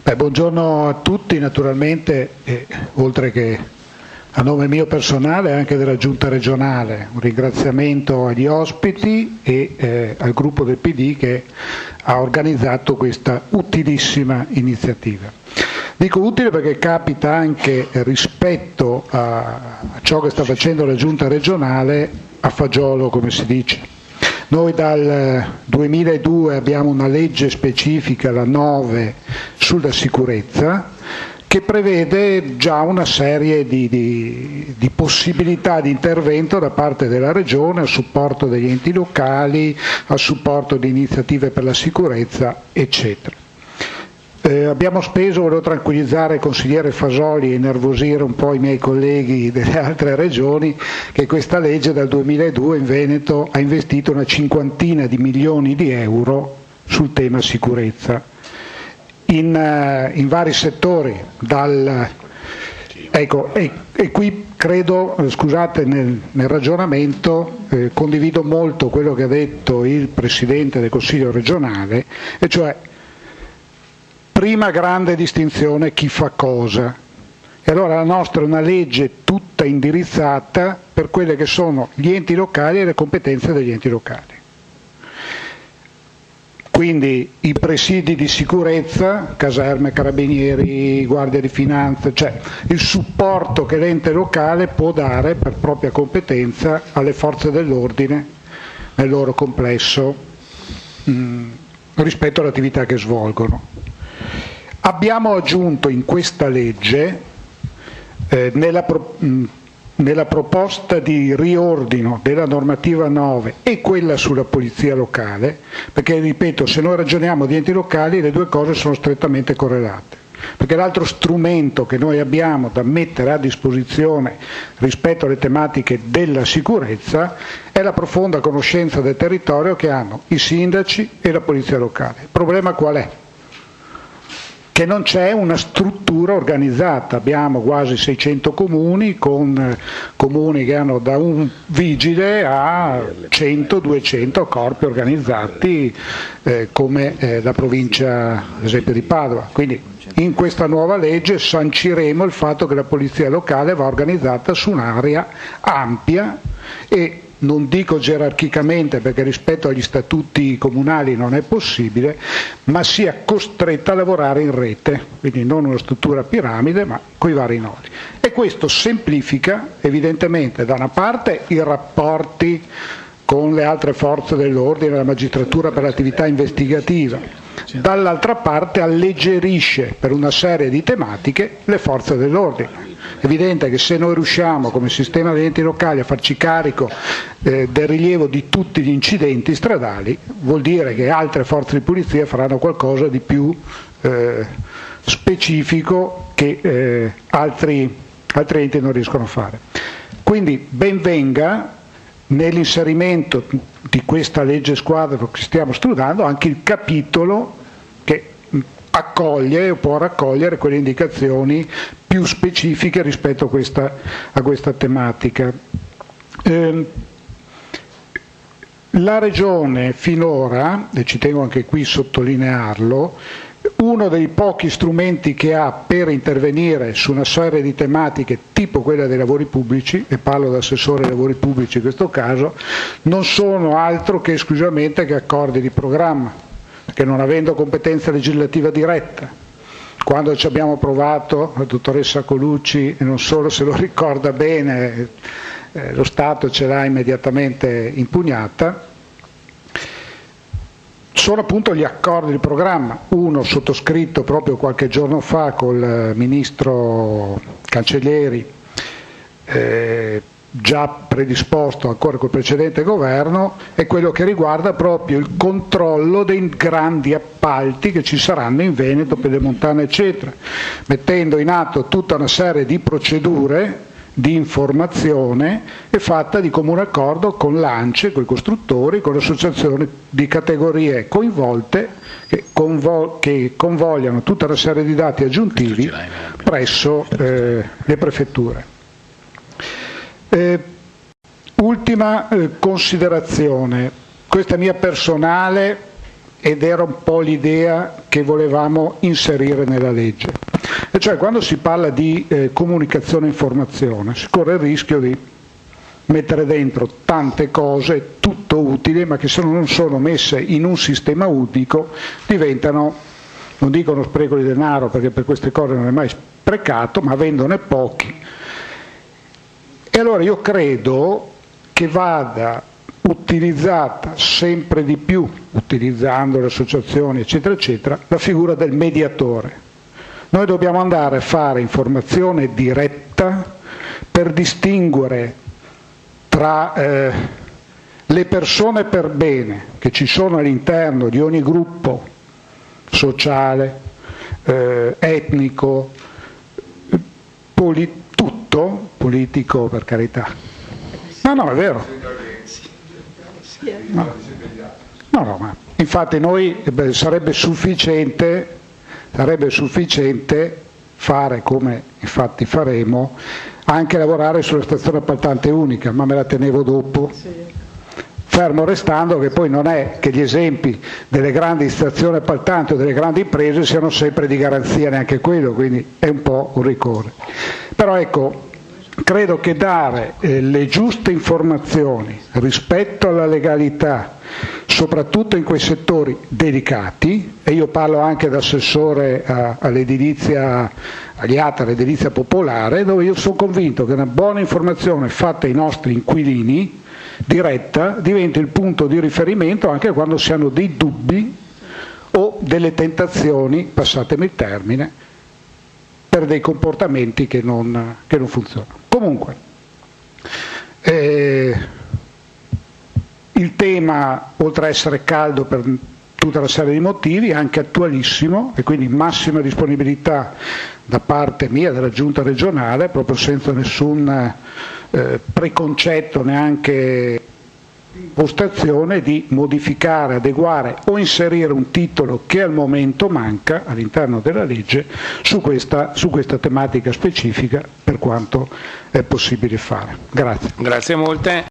Buongiorno a tutti, naturalmente, oltre che a nome mio personale e anche della Giunta regionale, un ringraziamento agli ospiti e al gruppo del PD che ha organizzato questa utilissima iniziativa. Dico utile perché capita anche rispetto a ciò che sta facendo la Giunta regionale a fagiolo, come si dice. Noi dal 2002 abbiamo una legge specifica, la 9, sulla sicurezza, che prevede già una serie di possibilità di intervento da parte della Regione a supporto degli enti locali, a supporto di iniziative per la sicurezza, eccetera. Abbiamo speso, volevo tranquillizzare il consigliere Fasoli e innervosire un po' i miei colleghi delle altre regioni, che questa legge dal 2002 in Veneto ha investito una cinquantina di milioni di euro sul tema sicurezza, in vari settori. Ecco, e qui credo, scusate nel ragionamento, condivido molto quello che ha detto il Presidente del Consiglio regionale, e cioè prima grande distinzione chi fa cosa. E allora la nostra è una legge tutta indirizzata per quelle che sono gli enti locali e le competenze degli enti locali. Quindi i presidi di sicurezza, caserme, carabinieri, guardia di finanza, cioè il supporto che l'ente locale può dare per propria competenza alle forze dell'ordine nel loro complesso rispetto all'attività che svolgono. Abbiamo aggiunto in questa legge, nella proposta di riordino della normativa 9 e quella sulla polizia locale, perché ripeto, se noi ragioniamo di enti locali le due cose sono strettamente correlate, perché l'altro strumento che noi abbiamo da mettere a disposizione rispetto alle tematiche della sicurezza è la profonda conoscenza del territorio che hanno i sindaci e la polizia locale. Il problema qual è? Che non c'è una struttura organizzata, abbiamo quasi 600 comuni con comuni che hanno da un vigile a 100-200 corpi organizzati come la provincia ad esempio di Padova. Quindi in questa nuova legge sanciremo il fatto che la polizia locale va organizzata su un'area ampia e non dico gerarchicamente perché rispetto agli statuti comunali non è possibile, ma sia costretta a lavorare in rete, quindi non una struttura a piramide ma con i vari nodi. E questo semplifica evidentemente da una parte i rapporti con le altre forze dell'ordine, la magistratura per l'attività investigativa, dall'altra parte alleggerisce per una serie di tematiche le forze dell'ordine. È evidente che se noi riusciamo come sistema degli enti locali a farci carico del rilievo di tutti gli incidenti stradali, vuol dire che altre forze di polizia faranno qualcosa di più specifico che altri enti non riescono a fare. Quindi ben venga nell'inserimento di questa legge quadro che stiamo studiando anche il capitolo che accoglie o può raccogliere quelle indicazioni più specifiche rispetto a questa tematica. La Regione finora, e ci tengo anche qui a sottolinearlo, uno dei pochi strumenti che ha per intervenire su una serie di tematiche tipo quella dei lavori pubblici, e parlo da assessore ai lavori pubblici in questo caso, non sono altro che esclusivamente che accordi di programma, perché non avendo competenza legislativa diretta, quando ci abbiamo provato, la dottoressa Colucci, e non solo se lo ricorda bene, lo Stato ce l'ha immediatamente impugnata, sono appunto gli accordi di programma, uno sottoscritto proprio qualche giorno fa col ministro Cancellieri, già predisposto ancora col precedente governo, è quello che riguarda proprio il controllo dei grandi appalti che ci saranno in Veneto, Pedemontana eccetera, mettendo in atto tutta una serie di procedure di informazione e fatta di comune accordo con l'ANCE, con i costruttori, con le associazioni di categorie coinvolte che convogliano tutta una serie di dati aggiuntivi presso le prefetture. Ultima considerazione, questa mia personale ed era un po' l'idea che volevamo inserire nella legge. E cioè, quando si parla di comunicazione e informazione, si corre il rischio di mettere dentro tante cose, tutto utili, ma che se non sono messe in un sistema unico diventano, non dico uno spreco di denaro, perché per queste cose non è mai sprecato, ma vendone pochi. E allora io credo che vada utilizzata sempre di più, utilizzando le associazioni eccetera eccetera, la figura del mediatore. Noi dobbiamo andare a fare informazione diretta per distinguere tra le persone per bene che ci sono all'interno di ogni gruppo sociale, etnico, tutto, politico per carità. No, è vero. No, ma infatti noi sarebbe sufficiente fare, come infatti faremo, anche lavorare sulla stazione appaltante unica, ma me la tenevo dopo. Fermo restando che poi non è che gli esempi delle grandi stazioni appaltanti o delle grandi imprese siano sempre di garanzia neanche quello, quindi è un po' un ricorre. Però ecco, credo che dare le giuste informazioni rispetto alla legalità, soprattutto in quei settori delicati, e io parlo anche da assessore all'edilizia, agli ATA, all'edilizia popolare, dove io sono convinto che una buona informazione fatta ai nostri inquilini, diretta, diventa il punto di riferimento anche quando si hanno dei dubbi o delle tentazioni, passatemi il termine, per dei comportamenti che non funzionano. Comunque, il tema, oltre a essere caldo per tutta una serie di motivi, è anche attualissimo, e quindi massima disponibilità da parte mia, della Giunta regionale, proprio senza nessun preconcetto, neanche impostazione, di modificare, adeguare o inserire un titolo che al momento manca all'interno della legge su questa tematica specifica, per quanto è possibile fare. Grazie. Grazie molte.